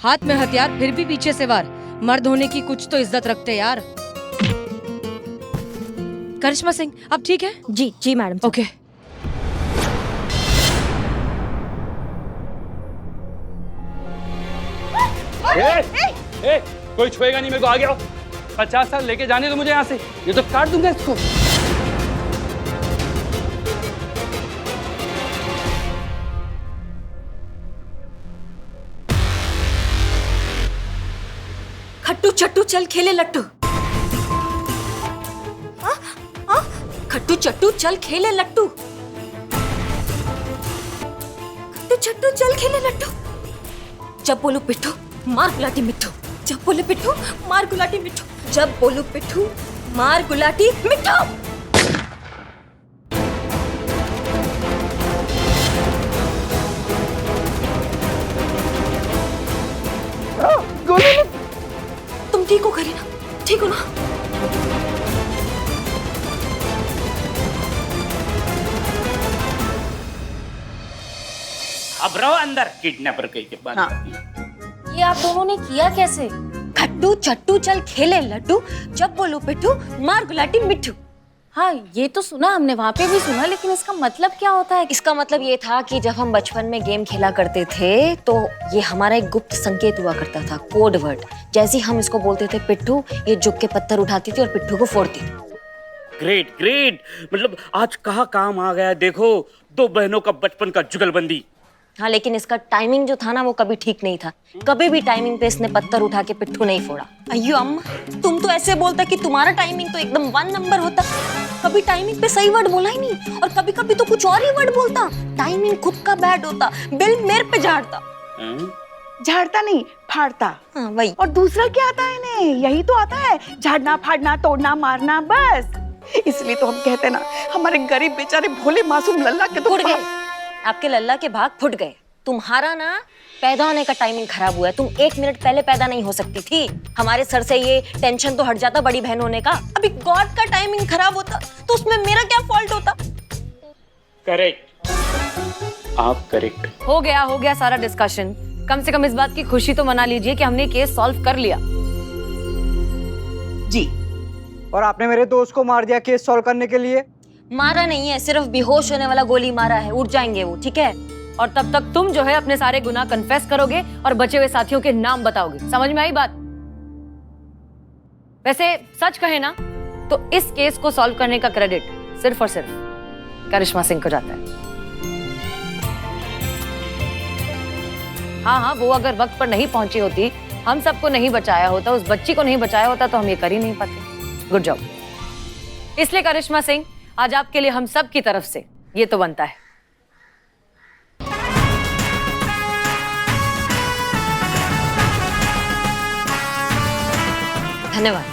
हाथ में हथियार फिर भी पीछे से वार। मर्द होने की कुछ तो इज्जत रखते यार। करिश्मा सिंह, आप ठीक है? जी जी मैडम। ओके। कोई छुएगा नहीं मेरे को, आ गया 50 साल लेके जाने दो मुझे यहाँ से, ये तो काट दूंगा इसको। खट्टू चट्टू चल खेले लट्टू। खट्टू चट्टू चल खेले लट्टू। खट्टू चट्टू चल खेले लट्टू। जब बोलू पिट्ठू मार गुलाटी मिट्ठू। जब बोले पिट्ठू मार गुलाटी मिट्ठू। जब बोलू पिट्ठू मार गुलाटी मिट्ठू। तुम ठीक हो करीना? ठीक हो ना? अब रहो अंदर, किडनैपर कहीं के बाद। ये आप दोनों ने किया कैसे? खट्टू चट्टू चल खेले लड्डू। जब बोलू पिट्ठू मार गुलाटी मिट्ठू। हाँ, ये तो सुना हमने, वहाँ पे भी सुना, लेकिन इसका मतलब क्या होता है? इसका मतलब ये था कि जब हम बचपन में गेम खेला करते थे तो ये हमारा एक गुप्त संकेत हुआ करता था, कोड वर्ड। जैसे हम इसको बोलते थे पिट्ठू, ये जुग के पत्थर उठाती थी और पिट्ठू को फोड़ती थी। ग्रेट ग्रेट, मतलब आज कहाँ काम आ गया। देखो, दो बहनों का बचपन का जुगलबंदी। हाँ, लेकिन इसका टाइमिंग जो था ना वो कभी ठीक नहीं था। कभी भी टाइमिंग पे इसने पत्थर उठा के पिट्ठू नहीं फोड़ा। अयो अम्मा, तुम तो ऐसे बोलता कि तुम्हारा टाइमिंग तो एकदम 1 नंबर होता। कभी टाइमिंग पे सही वर्ड बोला ही नहीं, और कभी कभी तो कुछ और ही वर्ड बोलता। टाइमिंग खुद का बैड होता, बिल मेरे पे झाड़ता। झाड़ता नहीं, फाड़ता। हाँ वही। और दूसरा क्या आता है इन्हें? यही तो आता है, झाड़ना फाड़ना तोड़ना मारना, बस। इसलिए तो हम कहते ना, हमारे गरीब बेचारे भोले मासूम लल्ला के तो फुट गए। आपके लल्ला के भाग फुट गए। तुम्हारा ना पैदा होने का टाइमिंग खराब हुआ है। तुम 1 मिनट पहले पैदा नहीं हो सकती थी। हमारे सर से ये टेंशन तो हट जाता बड़ी बहन होने का। अभी गॉड का टाइमिंग खराब होता तो उसमें मेरा क्या फॉल्ट होता? करेक्ट, आप करेक्ट। हो गया सारा डिस्कशन। कम से कम इस बात की खुशी तो मना लीजिए कि हमने केस सॉल्व कर लिया। जी, और आपने मेरे दोस्त को मार दिया केस सॉल्व करने के लिए। मारा नहीं है, सिर्फ बेहोश होने वाला गोली मारा है। उठ जाएंगे वो, ठीक है? और तब तक तुम जो है अपने सारे गुनाह कन्फेस करोगे और बचे हुए साथियों के नाम बताओगे। समझ में आई बात? वैसे सच कहे ना तो इस केस को सॉल्व करने का क्रेडिट सिर्फ और सिर्फ करिश्मा सिंह को जाता है। हाँ, वो अगर वक्त पर नहीं पहुंची होती, हम सबको नहीं बचाया होता, उस बच्ची को नहीं बचाया होता, तो हम ये कर ही नहीं पाते। Good job. इसलिए करिश्मा सिंह, आज आपके लिए हम सब की तरफ से ये तो बनता है। धन्यवाद।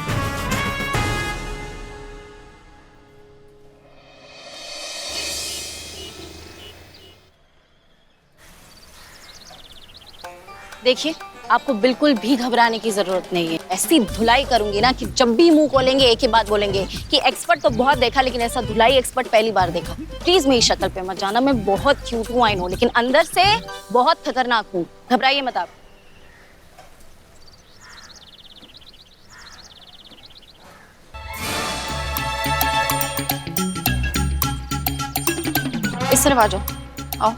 देखिए, आपको बिल्कुल भी घबराने की जरूरत नहीं है। ऐसी धुलाई करूंगी ना कि जब भी मुंह खोलेंगे एक ही बात बोलेंगे कि एक्सपर्ट तो बहुत देखा, लेकिन ऐसा धुलाई एक्सपर्ट पहली बार देखा। प्लीज मेरी शक्ल पे मत जाना, मैं बहुत क्यूट हूँ आई नो, लेकिन अंदर से बहुत खतरनाक हूँ। घबराइए मत आप। इस तरफ आ जाओ, आओ।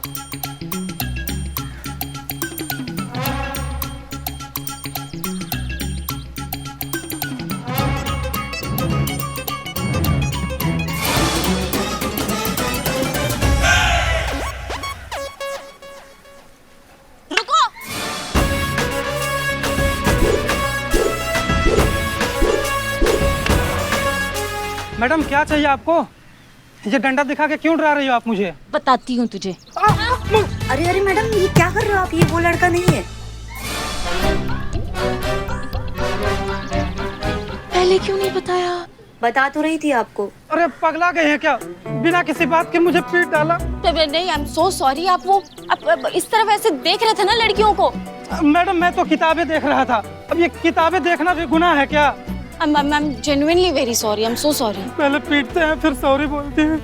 मैडम क्या चाहिए आपको? ये डंडा दिखा के क्यों डरा रही हो आप मुझे? बताती हूँ तुझे। अरे अरे मैडम, ये क्या कर रहे हो आप? ये वो लड़का नहीं है। पहले क्यों नहीं बताया? बता तो रही थी आपको। अरे पगला गए हैं क्या? बिना किसी बात के मुझे पीट डाला। नहीं, आई एम सो सॉरी। आप इस तरफ ऐसे देख रहे थे ना लड़कियों को। मैडम मैं तो किताबें देख रहा था। अब ये किताबें देखना भी गुनाह है क्या? I'm genuinely very sorry. I'm so sorry. पहले पीटते हैं फिर सॉरी बोलते हैं।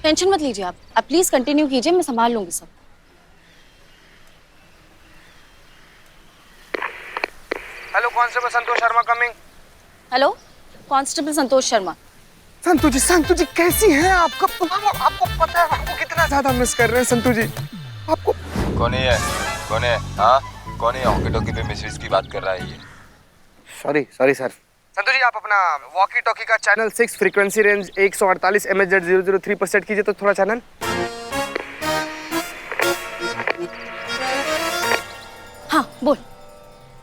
टेंशन मत लीजिए आप प्लीज कंटिन्यू कीजिए, मैं संभाल लूंगी सब। Constable Santosh Sharma coming. Hello, constable Santosh Sharma. Santu जी कैसी हैं आपको पता है आपको कितना ज्यादा मिस कर रहे हैं संतू जी आपको। कौन है? हाँ कौन है? हॉकी टॉकी पे मिसेज की बात कर रहा है ये। Sorry sir. संतू जी आप अपना वॉकी टॉकी का चैनल 6 फ्रीक्वेंसी रेंज 148 MHz 003 पर सेट कीजिए तो थोड़ा चैनल। हाँ बोल।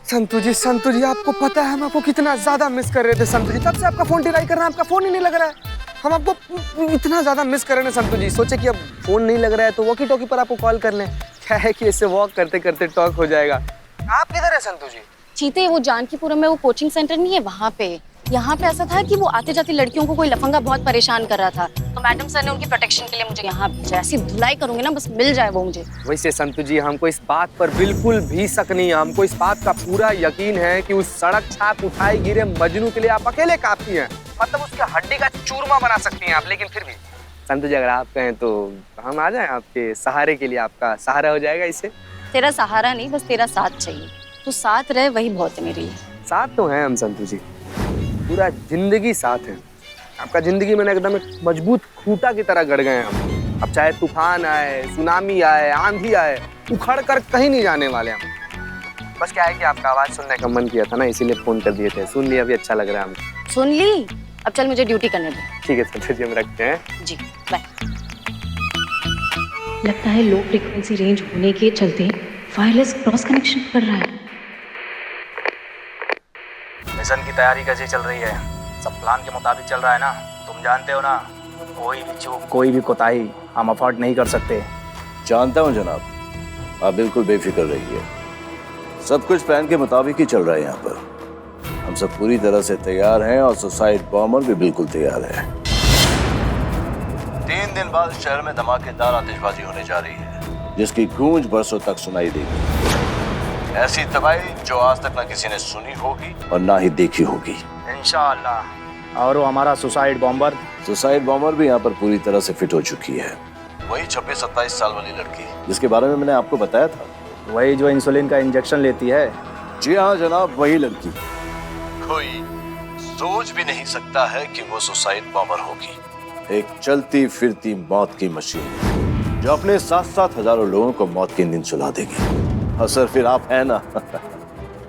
संतू जी आपको पता है हम आपको कितना ज्यादा मिस कर रहे थे संतू जी। तब से आपका फोन ट्राई कर रहे हैं, आपका फोन ही नहीं लग रहा है। हम आपको इतना ज्यादा मिस कर रहे हैं संतू जी। सोचे कि अब फोन नहीं लग रहा है तो वॉकी टॉकी पर आपको कॉल कर लें। क्या है कि इससे वॉक करते करते टॉक हो जाएगा। आप किधर है संतू जी? चीते, वो जानकीपुरम में वो कोचिंग सेंटर नहीं है वहाँ पे। यहाँ पे ऐसा था कि वो आते जाती लड़कियों को कोई लफंगा बहुत परेशान कर रहा था, तो मैडम सर ने उनकी प्रोटेक्शन के लिए मुझे यहाँ भेजा। ऐसी धुलाई करूंगी ना बस मिल जाए वो मुझे। वैसे संतू जी हमको इस बात पर बिल्कुल भी शक नहीं है। हमको इस बात का पूरा यकीन है कि उस सड़क छाप उठाई गिरे मजनू के लिए आप अकेले काफी हैं। मतलब उसके हड्डी का चूरमा बना सकती हैं आप। लेकिन फिर भी संतू जी अगर आप कहें तो हम आ जाएं आपके सहारे के लिए। आपका सहारा हो जाएगा इससे। तेरा सहारा नहीं, बस तेरा साथ चाहिए। तू साथ रहे वही बहुत है मेरे लिए। साथ तो हैं हम संतू जी, पूरा जिंदगी साथ है। आपका जिंदगी में एकदम एक मजबूत खूंटा की तरह गड़ गए हैं हम। अब चाहे तूफान आए, सुनामी आए, आंधी आए, उखड़ कर कहीं नहीं जाने वाले हम। बस क्या है कि आपका आवाज सुनने का मन किया था ना, इसीलिए फोन कर दिए थे। सुन लिया, अभी अच्छा लग रहा है हमको। सुन ली? अब चल मुझे ड्यूटी करने दे। ठीक है संतू जी हम रखते हैं। जी बाय। लगता है लो फ्रीक्वेंसी रेंज होने के चलते वायरलेस क्रॉस कनेक्शन कर रहा है। मिशन की तैयारी कैसी चल रही है? सब प्लान के मुताबिक चल रहा है ना? तुम जानते हो ना, कोई भी चूक, कोई भी कोताही हम अफोर्ड नहीं कर सकते। जानता हूँ जनाब, आप बिल्कुल बेफिक्र रहिए। सब कुछ प्लान के मुताबिक ही चल रहा है यहाँ पर। हम सब पूरी तरह से तैयार हैं और सुसाइड बॉम्बर भी बिल्कुल तैयार है। 3 दिन बाद शहर में धमाकेदार आतिशबाजी होने जा रही है, जिसकी गूंज बरसों तक सुनाई देगी। ऐसी तबाही जो आज तक ना किसी ने सुनी होगी और ना ही देखी होगी इंशाअल्लाह। और वो हमारा सुसाइड बॉम्बर भी यहाँ पर पूरी तरह से फिट हो चुकी है। वही 26-27 साल वाली लड़की जिसके बारे में मैंने आपको बताया था, वही जो इंसुलिन का इंजेक्शन लेती है। जी हाँ जनाब, वही लड़की। कोई सोच भी नहीं सकता है कि वो सुसाइड बॉम्बर होगी। एक चलती फिरती मौत की मशीन जो अपने साथ-साथ हजारों लोगों को मौत की नींद सुला देगी। और सर फिर आप है ना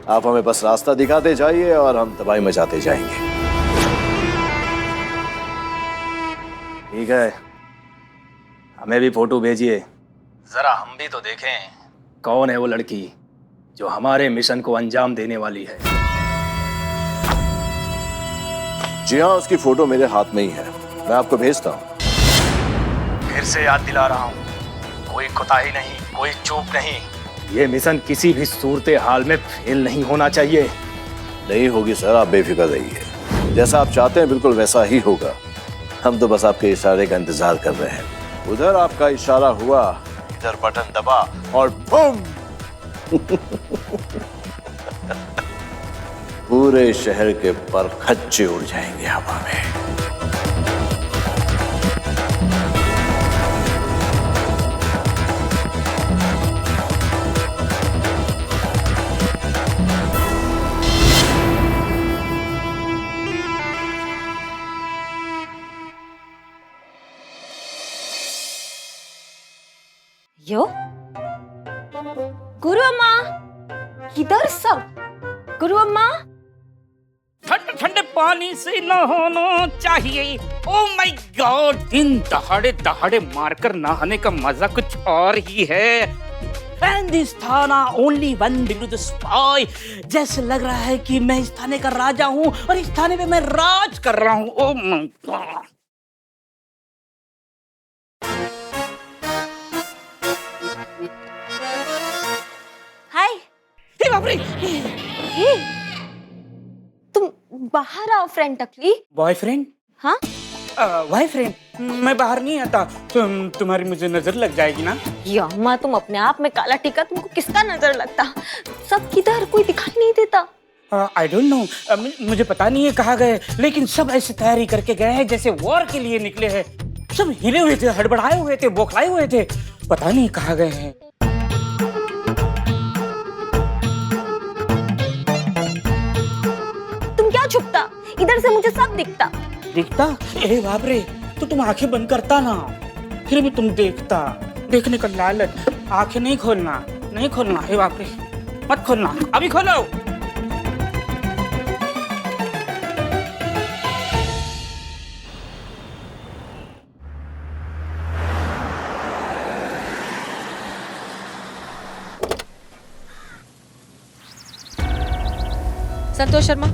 आप हमें बस रास्ता दिखाते जाइए और हम तबाही मचाते जाएंगे। ठीक है, हमें भी फोटो भेजिए, जरा हम भी तो देखें कौन है वो लड़की जो हमारे मिशन को अंजाम देने वाली है। जी हाँ, उसकी फोटो मेरे हाथ में ही है, मैं आपको भेजता हूँ। फिर से याद दिला रहा हूँ, कोई कोताही नहीं, कोई चूक नहीं। ये मिशन किसी भी सूरत हाल में फेल नहीं होना चाहिए। नहीं होगी सर, आप बेफिक्र रहिए। जैसा आप चाहते हैं बिल्कुल वैसा ही होगा। हम तो बस आपके इशारे का इंतजार कर रहे हैं। उधर आपका इशारा हुआ, इधर बटन दबा और बूम पूरे शहर के परखच्चे उड़ जाएंगे हवा में। यो गुरु अम्मा, किधर सब? गुरु अम्मा, ठंडे ठंडे पानी से नहाना चाहिए। ओ माय गॉड, दिन दहाड़े दहाड़े मारकर नहाने का मजा कुछ और ही है। And this थाना only one below the sky। जैसे लग रहा है कि मैं इस थाने का राजा हूँ और इस थाने पे मैं राज कर रहा हूँ। Oh my God. हाय। हे बाप रे, हे, तुम बाहर आओ फ्रेंड टकली। बॉयफ्रेंड? हाँ? बॉयफ्रेंड? मैं बाहर नहीं आता, तुम्हारी मुझे नजर लग जाएगी ना। या अम्मा, तुम अपने आप में काला टीका, तुमको किसका नजर लगता? सब किधर, कोई दिखाई नहीं देता। आई डोंट नो, मुझे पता नहीं है कहाँ गए, लेकिन सब ऐसे तैयारी करके गए हैं जैसे वॉर के लिए निकले हैं। सब हिले हुए थे, हड़बड़ाए हुए थे, बौखलाए हुए थे, पता नहीं कहाँ गए हैं। से मुझे सब दिखता। दिखता? ए बाप रे, तो तुम आंखें बंद करता ना, फिर भी तुम देखता। देखने का लालच, आंखें नहीं खोलना, नहीं खोलना। ए बाप रे, मत खोलना, अभी खोलो। संतोष शर्मा।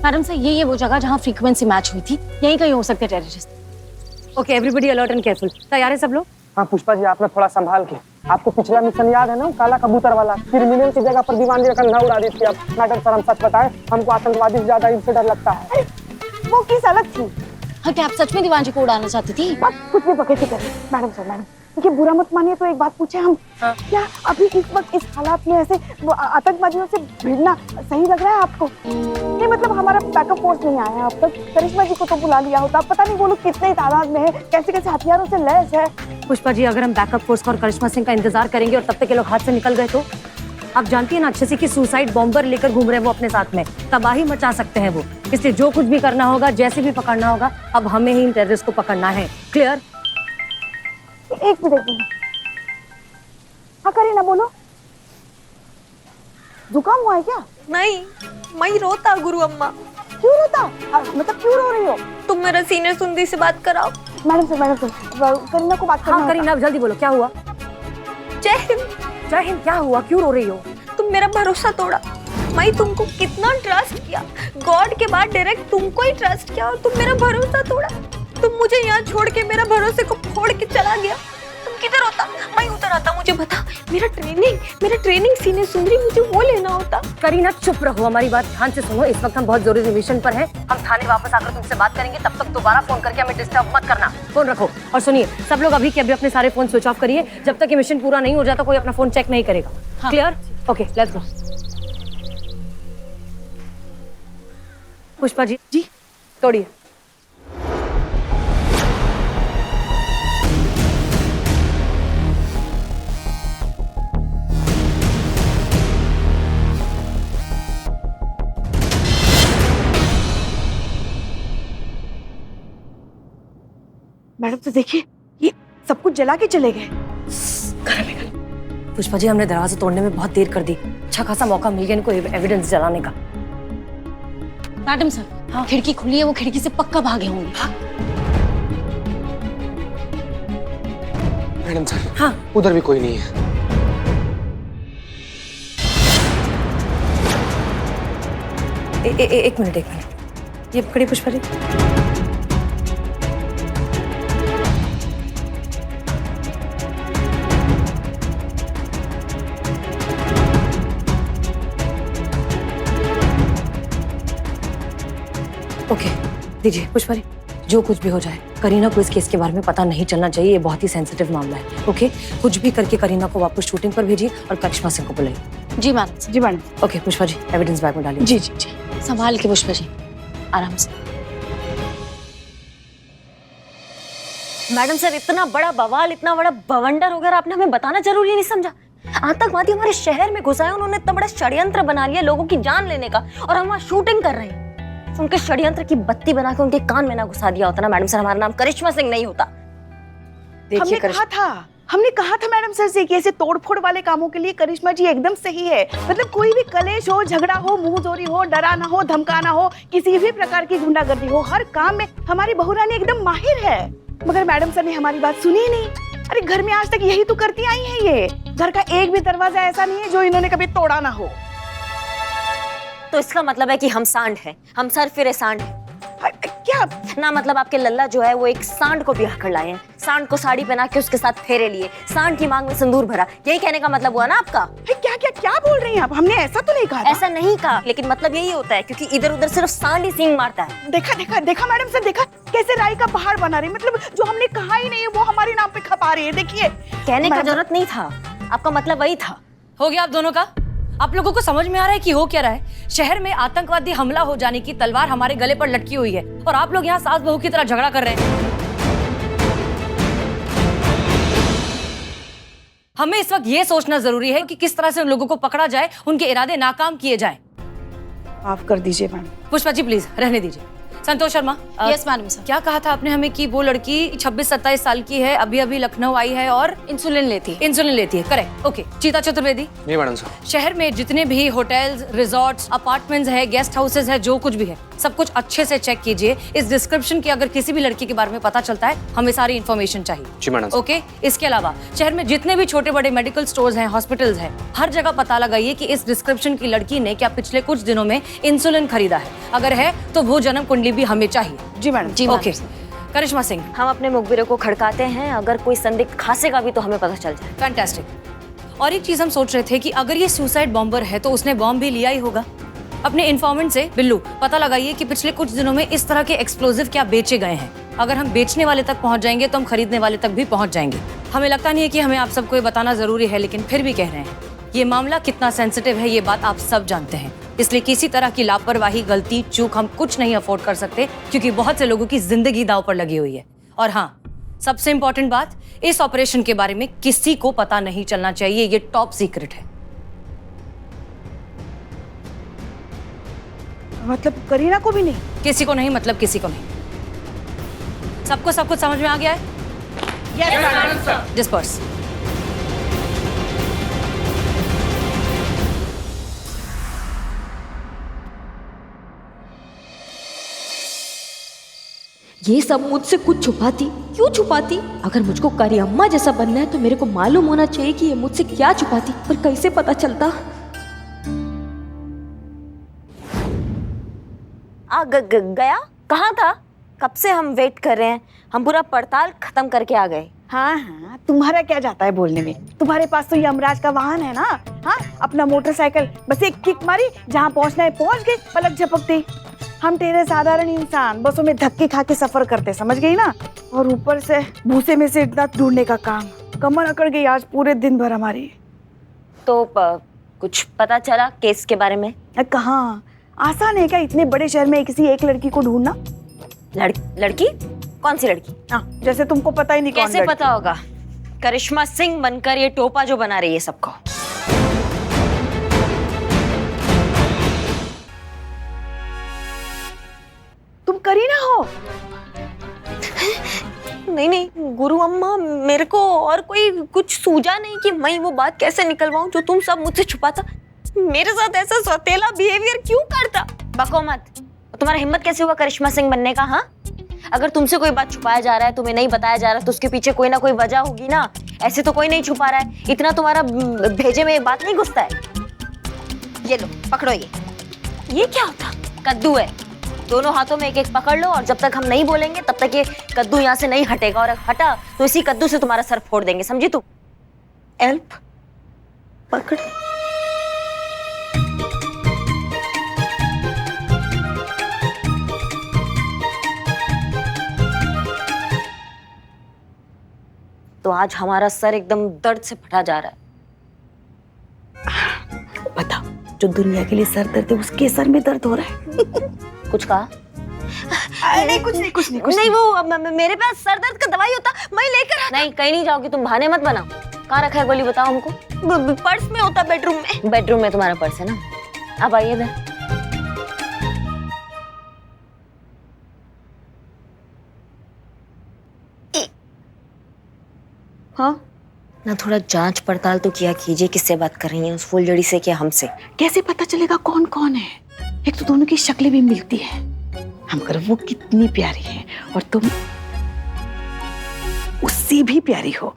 मैडम सर, ये वो जगह जहाँ फ्रीक्वेंसी मैच हुई थी, यही कहीं हो सकते हैं terrorist. Okay, everybody alert and careful. तैयार है सब लोग? हाँ पुष्पा जी, आपने थोड़ा संभाल के। आपको पिछला मिशन याद है ना, काला कबूतर वाला? क्रिमिनल की जगह पर दीवानगी का कंधा उड़ा दी थी। अब मैडम सर, हम सच बताएं, हमको आतंकवादी से ज्यादा इनसे डर लगता है। वो किस अलग थी? हाँ, क्या आप सच में दीवानजी को उड़ाना चाहती थी? कुछ भी बकैती कर रही। मैडम सर, मैडम देखिए, बुरा मत मानिए तो एक बात पूछे हम। क्या अभी इस वक्त इस हालात में ऐसे आतंकवादियों से भिड़ना सही लग रहा है आपको? नहीं मतलब हमारा बैकअप फोर्स नहीं आया अब तक। करिश्मा जी को तो बुला लिया होता, पता नहीं वो लोग कितने तादाद में है, कैसे कैसे हथियारों से लैस है। पुष्पा जी, अगर हम बैकअप फोर्स और करिश्मा सिंह का इंतजार करेंगे और तब तक ये लोग हाथ से निकल गए तो? आप जानती हैं ना अच्छे से कि सुसाइड बॉम्बर लेकर घूम रहे हैं वो अपने साथ में, तबाही मचा सकते हैं वो। इसलिए जो कुछ भी करना होगा, जैसे भी पकड़ना होगा, अब हमें ही इन टेररिस्ट को पकड़ना है। क्लियर? एक मिनट। हाँ करीना, बोलो। जुकाम हुआ है क्या? नहीं, मैं रोता गुरु अम्मा। क्यों रोता? मतलब क्यों रो रही हो? तुम मेरा सीनियर सुंदरी से बात कराओ। मैडम सर, करीना को बात करना। हाँ करीना, जल्दी बोलो, क्या हुआ? जय हिंद। जय हिंद। क्या हुआ? क्यों रो रही हो? तुम मेरा भरोसा तोड़ा। मैं तुमको कितना ट्रस्ट किया, गॉड के बाद डायरेक्ट तुमको ही ट्रस्ट किया और तुम मेरा भरोसा तोड़ा। तुम मुझे यहाँ छोड़ के मेरा भरोसे को फोड़ के चला गया। तुम किधर होता? मैं उधर आता। मुझे बता, मेरा ट्रेनिंग सीनियर सुंदरी, मुझे वो लेना होता। करीना चुप रहो, हमारी बात ध्यान से सुनो। इस वक्त हम बहुत जरूरी मिशन पर हैं। हम थाने वापस आकर तुमसे बात करेंगे, तब तक दोबारा फोन करके हमें डिस्टर्ब मत करना। फोन रखो और सुनिए, सब लोग अभी के अभी अपने सारे फोन स्विच ऑफ करिए। जब तक ये मिशन पूरा नहीं हो जाता कोई अपना फोन चेक नहीं करेगा। Clear? Okay, let's go. Pushpa ji, तोड़िए। मैडम तो देखिए, ये सब कुछ जला के चले गए। पुष्पा जी, हमने दरवाजा तोड़ने में बहुत देर कर दी। अच्छा खासा मौका मिल गया इनको एविडेंस जलाने का। मैडम सर, हाँ खिड़की खुली है, वो खिड़की से पक्का भागे होंगे। मैडम सर, हाँ उधर भी कोई नहीं है। एक मिनट। ये पकड़ी पुष्पा जी। ओके, दीजिए पुष्पा जी। जो कुछ भी हो जाए, करीना को इस केस के बारे में पता नहीं चलना चाहिए। ये बहुत ही सेंसिटिव मामला है। ओके, कुछ भी करके करीना को वापस शूटिंग पर भेजिए और करिश्मा सिंह को बुलाइए। जी मैडम। जी madam. Okay Pushpa ji, evidence bag में डालिए। जी। संभाल के पुष्पा जी, आराम से। मैडम सर, इतना बड़ा बवाल, इतना बड़ा बवंडर वगैरह आपने हमें बताना जरूरी नहीं समझा? आतंकवादी हमारे शहर में घुसा है, उन्होंने इतना बड़ा षड्यंत्र बना लिया लोगों की जान लेने का, और हम वहाँ शूटिंग कर रहे हैं। उनके षड्यंत्र की बत्ती बना के उनके कान में ना घुसा दिया होता ना मैडम सर, हमारा नाम करिश्मा सिंह नहीं होता। हमने कहा था मैडम सर से कि ऐसे तोड़फोड़ वाले कामों के लिए करिश्मा जी एकदम सही है। मतलब कोई भी कलेश हो, झगड़ा हो, मुंहजोरी हो, डराना हो, धमकाना हो, किसी भी प्रकार की गुंडागर्दी हो, हर काम में हमारी बहू रानी एकदम माहिर है। मगर मैडम सर ने हमारी बात सुनी ही नहीं। अरे घर में आज तक यही तो करती आई है। ये घर का एक भी दरवाजा ऐसा नहीं है जो इन्होंने कभी तोड़ा ना हो। तो इसका मतलब है कि हम सांड हैं, हम सर फिरे सांड हैं। क्या ना मतलब आपके लल्ला जो है वो एक सांड को ब्याह कर लाए हैं, सांड को साड़ी पहना के उसके साथ फेरे लिए, सांड की मांग में सिंदूर भरा। यही कहने का मतलब हुआ ना आपका? क्या बोल रही हैं आप? हमने ऐसा तो नहीं कहा था। ऐसा नहीं कहा, लेकिन मतलब यही होता है क्योंकि इधर उधर सिर्फ सांड ही सींग मारता है। देखा मैडम सर, देखा कैसे राई का पहाड़ बना रही। मतलब जो हमने कहा ही नहीं है वो हमारे नाम पे खपा रही है। देखिए, कहने का जरूरत नहीं था, आपका मतलब वही था। हो गया आप दोनों का? आप लोगों को समझ में आ रहा है कि हो क्या रहा है? शहर में आतंकवादी हमला हो जाने की तलवार हमारे गले पर लटकी हुई है और आप लोग यहाँ सास बहू की तरह झगड़ा कर रहे हैं। हमें इस वक्त ये सोचना जरूरी है कि किस तरह से उन लोगों को पकड़ा जाए, उनके इरादे नाकाम किए जाएं। माफ कर दीजिए मैम। पुष्पा जी प्लीज रहने दीजिए। Santosh Sharma, yes madam sir. क्या कहा था आपने हमें कि वो लड़की 26-27 साल की है, अभी अभी लखनऊ आई है और इंसुलिन लेती है। इंसुलिन लेती है, करेक्ट, ओके। चीता चतुर्वेदी, जी मैडम साहब। शहर में जितने भी होटल्स, रिजॉर्ट्स, अपार्टमेंट्स है, गेस्ट हाउसेस है, जो कुछ भी है, सब कुछ अच्छे से चेक कीजिए। इस डिस्क्रिप्शन की अगर किसी भी लड़की के बारे में पता चलता है, हमें सारी इन्फॉर्मेशन चाहिए। जी मैडम साहब। ओके। इसके अलावा शहर में जितने भी छोटे बड़े मेडिकल स्टोर्स हैं, हॉस्पिटल्स हैं, हर जगह पता लगाइए कि इस डिस्क्रिप्शन की लड़की ने क्या पिछले कुछ दिनों में इंसुलिन खरीदा है। अगर है तो वो जन्म कुंडली भी हमें चाहिए। जी मैडम। जी ओके। मैडम। करिश्मा सिंह, हम अपने मुखबिरों को खड़काते हैं, अगर कोई संदिग्ध खांसेगा भी तो हमें पता चल जाए। फैंटास्टिक। और एक चीज हम सोच रहे थे कि अगर ये सुसाइड बॉम्बर है तो उसने बॉम्ब भी लिया ही होगा। अपने इन्फॉर्मेंट से बिल्लू पता लगाइए कि पिछले कुछ दिनों में इस तरह के एक्सप्लोजिव क्या बेचे गए हैं। अगर हम बेचने वाले तक पहुंच जाएंगे तो हम खरीदने वाले तक भी पहुंच जाएंगे। हमें लगता नहीं है कि हमें आप सबको ये बताना जरूरी है, लेकिन फिर भी कह रहे हैं, ये मामला कितना सेंसिटिव है ये बात आप सब जानते हैं। इसलिए किसी तरह की लापरवाही, गलती, चूक हम कुछ नहीं अफोर्ड कर सकते, क्योंकि बहुत से लोगों की जिंदगी दांव पर लगी हुई है। और हाँ, सबसे इंपॉर्टेंट बात, इस ऑपरेशन के बारे में किसी को पता नहीं चलना चाहिए, ये टॉप सीक्रेट है। मतलब करीना को भी नहीं? किसी को नहीं, मतलब किसी को नहीं। सबको सब कुछ समझ में आ गया है? डिस्पर्स। ये सब मुझसे कुछ छुपाती, क्यों छुपाती? अगर मुझको करी अम्मा जैसा बनना है तो मेरे को मालूम होना चाहिए कि ये मुझसे क्या छुपाती, पर कैसे पता चलता? गया कहाँ था? कब से हम वेट कर रहे हैं, हम पूरा पड़ताल खत्म करके आ गए। हाँ हाँ, तुम्हारा क्या जाता है बोलने में? तुम्हारे पास तो यमराज का वाहन है ना। हाँ, अपना मोटरसाइकिल, बस एक किक मारी, जहाँ पहुँचना है पहुँच गए, पलक झपकते। हम तेरे साधारण इंसान बसों में धक्के खा के सफर करते, समझ गई ना? और ऊपर से भूसे में से इतना ढूंढने का काम, कमर अकड़ गई आज पूरे दिन भर हमारी। तो कुछ पता चला केस के बारे में? कहाँ, आसान है क्या इतने बड़े शहर में किसी एक लड़की को ढूंढना? लड़की? कौन सी लड़की? हाँ, जैसे तुमको पता ही नहीं कौन कैसे लड़की? पता होगा? करिश्मा सिंह बनकर ये टोपा जो बना रही है सबको। तुम करीना हो? नहीं, गुरु अम्मा, मेरे को और कोई कुछ सूझा नहीं कि मैं वो बात कैसे निकलवाऊं जो तुम सब मुझसे छुपाता। मेरे साथ ऐसा सौतेला बिहेवियर क्यों करता? बको मत। तुम्हारा हिम्मत कैसे हुआ करिश्मा सिंह बनने का? हाँ, अगर तुमसे कोई बात छुपाया जा रहा है, तुम्हें नहीं बताया जा रहा, तो उसके पीछे कोई ना कोई वजह होगी ना। ऐसे तो कोई नहीं छुपा रहा है, इतना तुम्हारा भेजे में बात नहीं घुसता है। ये लो, पकड़ो। ये क्या होता? कद्दू है। दोनों हाथों में एक एक पकड़ लो, और जब तक हम नहीं बोलेंगे तब तक ये कद्दू यहाँ से नहीं हटेगा, और हटा तो इसी कद्दू से तुम्हारा सर फोड़ देंगे, समझी तू? हेल्प, पकड़। तो आज हमारा सर एकदम दर्द से फटा जा रहा है। बताओ, जो दुनिया के लिए सर दर्द है उसके सर में दर्द हो रहा है। कुछ कहा? नहीं, कुछ नहीं। वो मेरे पास सर दर्द का दवाई होता, मैं लेकर। नहीं, कहीं नहीं जाओगी तुम, बहाने मत बनाओ। कहाँ रखा है गोली, बताओ हमको। पर्स में होता, बेडरूम में। बेडरूम में तुम्हारा पर्स है ना? अब आइए इधर। हाँ ना, थोड़ा जांच पड़ताल तो किया कीजिए, किससे बात कर रही हैं, उस फुलझड़ी से क्या हमसे? कैसे पता चलेगा कौन कौन है? एक तो दोनों की शक्लें भी मिलती है, हम कर वो कितनी प्यारी है और तुम उससे भी प्यारी हो।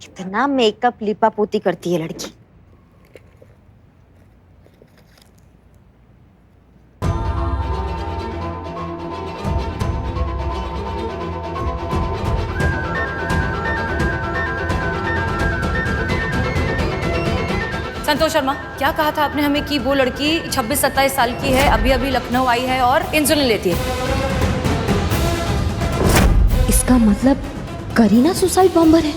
कितना मेकअप लिपापोती करती है लड़की। संतोष शर्मा, क्या कहा था आपने हमें कि वो लड़की 26-27 साल की है, अभी अभी लखनऊ आई है और इंसुलिन लेती है? इसका मतलब करीना सुसाइड बॉम्बर है।